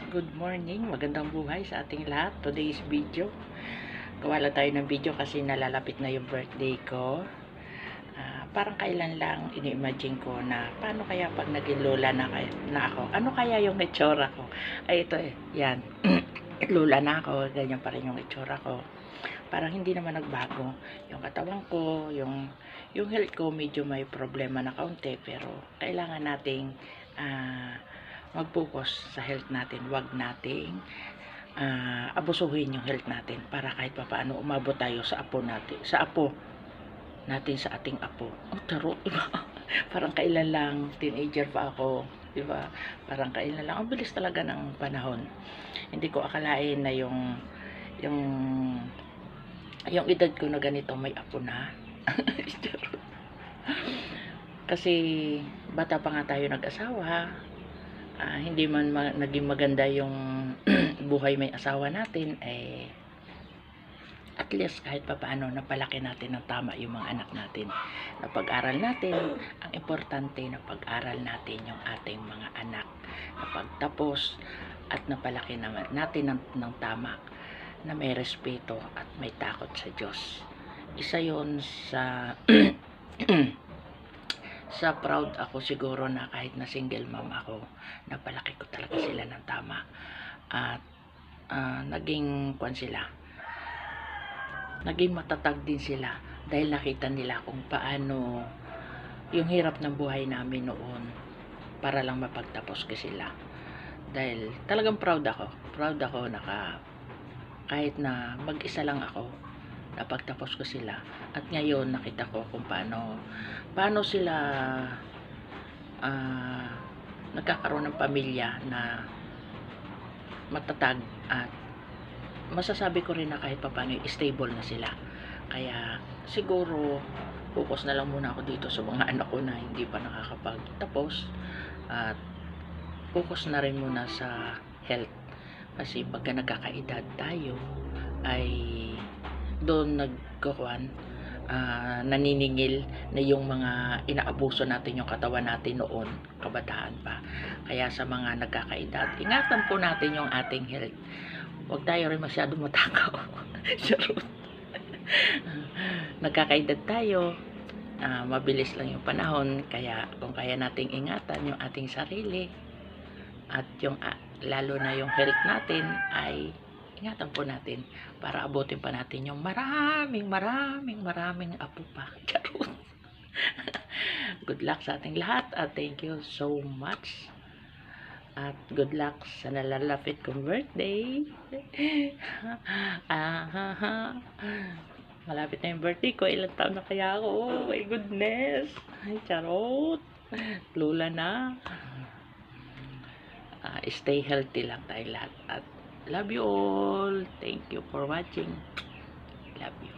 Good morning, magandang buhay sa ating lahat. Today's video, gawa lang tayo ng video kasi nalalapit na yung birthday ko. Parang kailan lang ini-imagine ko na paano kaya pag naging lola na ako, ano kaya yung itsura ko. Ay ito yan. Lola na ako, ganyan pa rin yung itsura ko. Parang hindi naman nagbago yung katawan ko, yung health ko medyo may problema na kaunti, pero kailangan nating mag-focus sa health natin. Wag nating abusuhin yung health natin para kahit papaano umabot tayo sa apo natin, sa ating apo. Oh, taro, diba? Parang kailan lang, teenager pa ako, diba? Parang kailan lang, ang bilis talaga ng panahon. Hindi ko akalain na yung edad ko na ganito may apo na. Kasi bata pa nga tayo nag-asawa, hindi man naging maganda yung buhay may asawa natin, at least kahit papaano napalaki natin ng tama yung mga anak natin. Napag-aral natin, ang importante napag-aral natin yung ating mga anak. Napagtapos at napalaki naman natin ng tama, na may respeto at may takot sa Diyos. Isa yon sa sa proud ako siguro na kahit na single mom ako, napalaki ko talaga sila ng tama. At naging matatag din sila dahil nakita nila kung paano yung hirap ng buhay namin noon para lang mapagtapos ko sila. Dahil talagang proud ako kahit na mag-isa lang ako, napagtapos ko sila. At ngayon nakita ko kung paano sila nagkakaroon ng pamilya na matatag, at masasabi ko rin na kahit papaano stable na sila. Kaya siguro focus na lang muna ako dito sa mga anak ko na hindi pa nakakapagtapos, at focus na rin muna sa health. Kasi pagka nagkakaedad tayo ay doon naniningil na yung mga inaabuso natin yung katawan natin noon, kabataan pa. Kaya sa mga nagkakaedad, ingatan po natin yung ating health. Huwag tayo rin masyadong matakaw. Charot. Nagkakaedad tayo, mabilis lang yung panahon, kaya kung kaya nating ingatan yung ating sarili at yung lalo na yung health natin, ay ingatan po natin para abutin pa natin yung maraming apo pa. Charot. Good luck sa ating lahat, at thank you so much. At good luck sa nalalapit kong birthday. Malapit na yung birthday ko. Ilang taon na kaya ako? Oh my goodness. Ay, charot. Lula na. Stay healthy lang tayo lahat. At love you all. Thank you for watching. Love you.